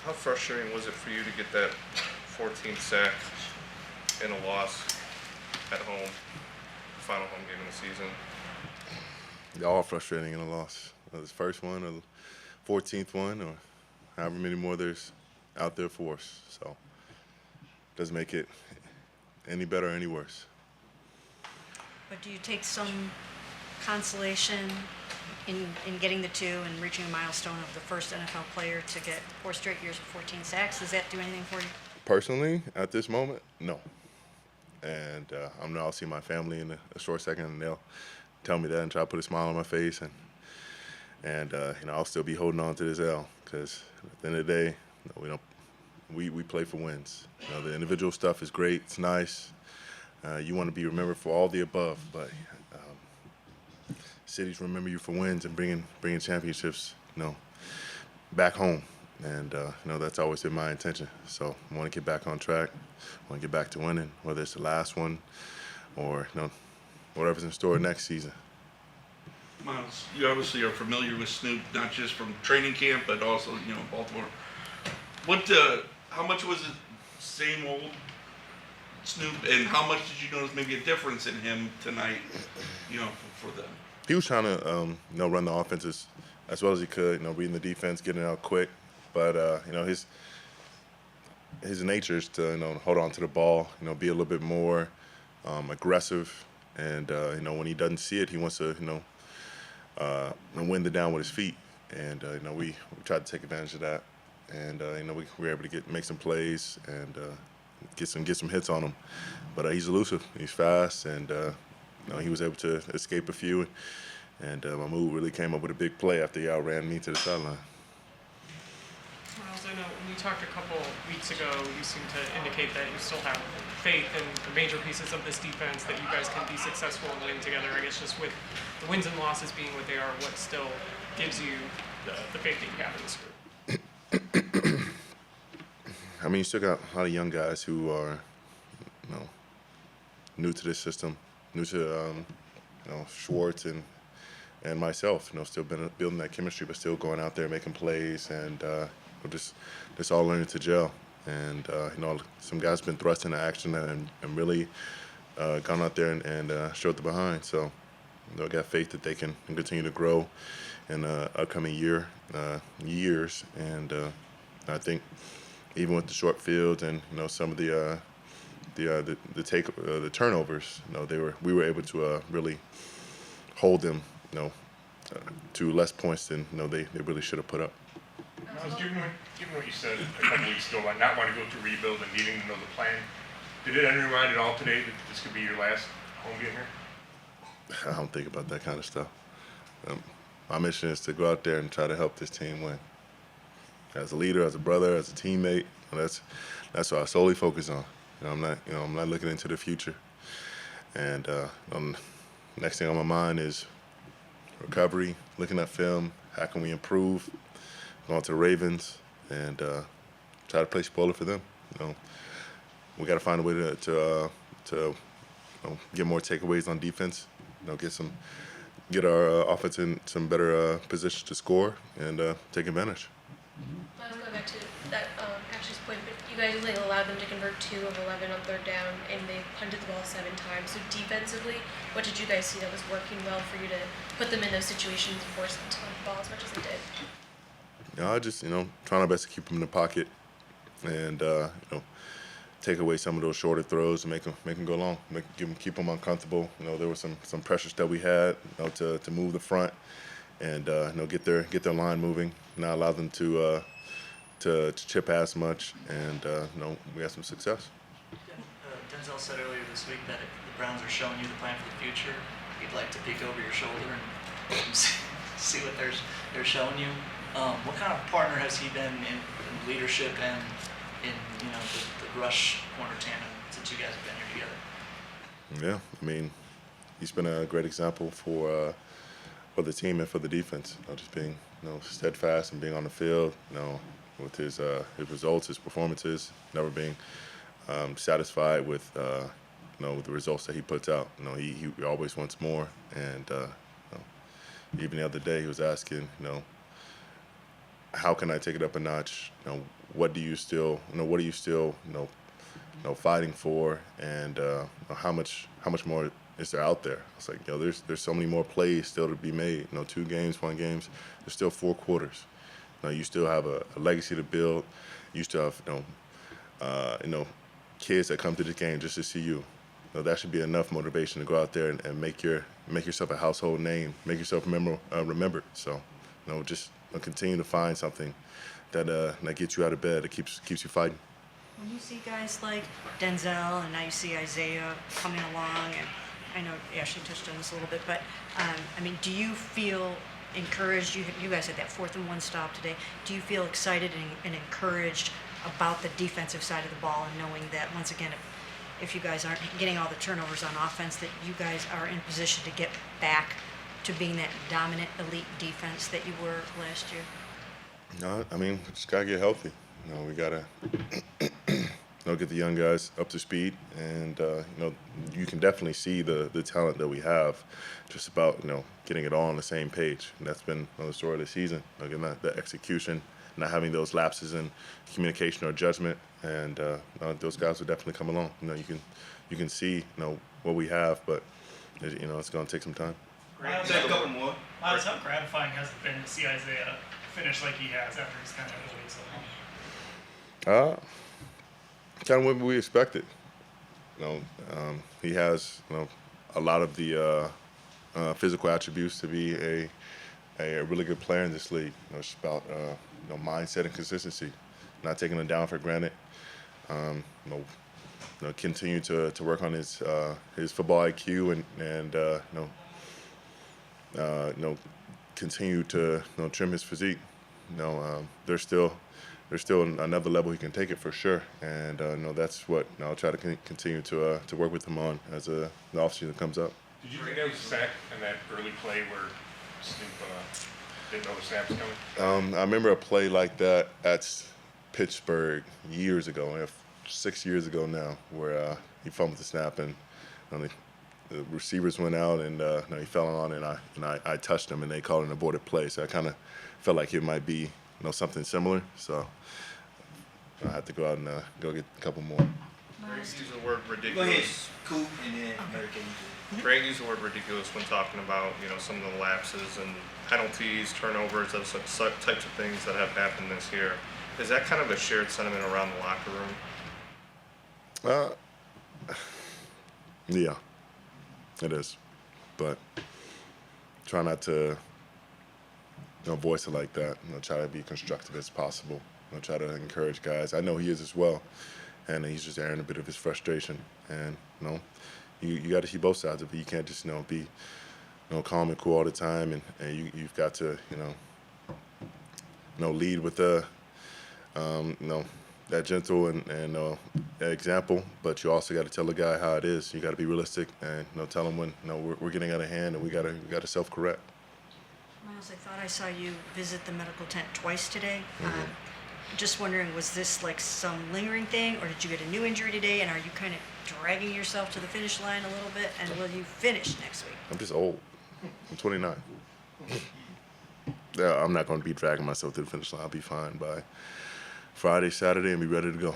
How frustrating was it for you to get that 14th sack in a loss at home, the final home game of the season? They're all frustrating in a loss. Whether it's the first one or the 14th one or however many more there's out there for us. So it doesn't make it any better or any worse. But do you take some consolation in getting the 2 and reaching a milestone of the first NFL player to get 4 straight years of 14 sacks? Does that do anything for you? Personally, at this moment, no. And I know I'll see my family in a short second, and they'll tell me that and try to put a smile on my face, and I'll still be holding on to this L because at the end of the day, we play for wins. The individual stuff is great, it's nice. You want to be remembered for all the above, but cities remember you for wins and bringing championships, back home. And that's always been my intention. So I want to get back on track. I want to get back to winning, whether it's the last one or whatever's in store next season. Myles, you obviously are familiar with Snoop, not just from training camp, but also Baltimore. How much was it same old Snoop, and how much did you notice maybe a difference in him tonight? For them. He was trying to run the offenses as well as he could. Reading the defense, getting out quick. But his nature is to hold on to the ball, be a little bit more aggressive, and when he doesn't see it, he wants to win the down with his feet, and we tried to take advantage of that, and we were able to make some plays and get some hits on him. But he's elusive, he's fast, and he was able to escape a few, and Mahmoud really came up with a big play after he outran me to the sideline. Myles, I know when we talked a couple weeks ago, you seemed to indicate that you still have faith in the major pieces of this defense, that you guys can be successful and win together. I guess just with the wins and losses being what they are, what still gives you the faith that you have in this group? I mean, you still got a lot of young guys who are, new to this system, new to, Schwartz and myself, still building that chemistry, but still going out there making plays, and we're just all learning to gel. And some guys been thrust into action and really gone out there and showed the behind. So I got faith that they can continue to grow in upcoming years. And I think even with the short fields and some of the turnovers, we were able to really hold them, to less points than they really should have put up. Myles, given what you said a couple weeks ago about not wanting to go through rebuild and needing to know the plan, did it enter your mind at all today that this could be your last home game here? I don't think about that kind of stuff. My mission is to go out there and try to help this team win. As a leader, as a brother, as a teammate, that's what I solely focus on. I'm not looking into the future. And next thing on my mind is recovery, looking at film, how can we improve, going to the Ravens, and try to play spoiler for them. We got to find a way to get more takeaways on defense. Get our offense in some better positions to score and take advantage. I was going back to that Ashley's point, but you guys only allowed them to convert 2 of 11 on third down, and they punted the ball 7 times. So defensively, what did you guys see that was working well for you to put them in those situations and force them to punt the ball as much as they did? I just, trying our best to keep them in the pocket and, take away some of those shorter throws and make them go long, keep them uncomfortable. There were some pressures that we had, to move the front and, get their line moving, not allow them to chip as much, and, we had some success. Denzel said earlier this week that if the Browns are showing you the plan for the future, you'd like to peek over your shoulder and see what they're showing you. What kind of partner has he been in leadership and in the rush corner tandem since you guys have been here together? Yeah, I mean, he's been a great example for the team and for the defense. Just being steadfast and being on the field. With his results, his performances, never being satisfied with with the results that he puts out. He always wants more, and even the other day he was asking, how can I take it up a notch? what do you still, what are you still, fighting for, and how much more is there out there? It's like, there's so many more plays still to be made. 2 games, 1 games. There's still 4 quarters. You still have a legacy to build. You still have, kids that come to this game just to see you. That should be enough motivation to go out there and make yourself a household name, make yourself remembered. So, just continue to find something that gets you out of bed, that keeps you fighting. When you see guys like Denzel and now you see Isaiah coming along, and I know Ashley touched on this a little bit, but I mean, do you feel encouraged? You guys had that 4th and 1 stop today. Do you feel excited and encouraged about the defensive side of the ball, and knowing that once again, if you guys aren't getting all the turnovers on offense, that you guys are in position to get back to being that dominant elite defense that you were last year? No, I mean, we just gotta get healthy. We gotta get the young guys up to speed, and you can definitely see the talent that we have. Just about getting it all on the same page, and that's been the story of the season. Again, the execution, not having those lapses in communication or judgment, and those guys will definitely come along. You can see what we have, but it's going to take some time. Miles, Take a couple more. Miles, how gratifying has it been to see Isaiah finish like he has after he's kind of delayed so long? Kind of what we expected. He has a lot of the physical attributes to be a really good player in this league. It's about mindset and consistency, not taking it down for granted. Continue to work on his football IQ and continue to trim his physique. There's still another level he can take it for sure, and that's what I'll try to continue to work with him on as the offseason comes up. Did you think that was a sack in that early play where Snoop didn't know the snap was coming? I remember a play like that at Pittsburgh years ago, 6 years ago now, where he fumbled the snap and the receivers went out and he fell on, and I touched him and they called an aborted play. So I kind of felt like it might be something similar. So I had to go out and go get a couple more. Greg used the word Go ahead, ridiculous. Coop, and then American. Greg used the word ridiculous when talking about some of the lapses and penalties, turnovers, those types of things that have happened this year. Is that kind of a shared sentiment around the locker room? Yeah, it is, but try not to voice it like that. Try to be constructive as possible. Try to encourage guys. I know he is as well, and he's just airing a bit of his frustration. And you got to see both sides of it. You can't just be calm and cool all the time, and you've got to lead with the that gentle and example, but you also got to tell the guy how it is. You got to be realistic and tell him when we're getting out of hand, and we got to self-correct. Miles, I thought I saw you visit the medical tent twice today. Just wondering, was this like some lingering thing, or did you get a new injury today, and are you kind of dragging yourself to the finish line a little bit, and will you finish next week? I'm just old. I'm 29. Yeah, I'm not going to be dragging myself to the finish line. I'll be fine by Friday, Saturday, and be ready to go.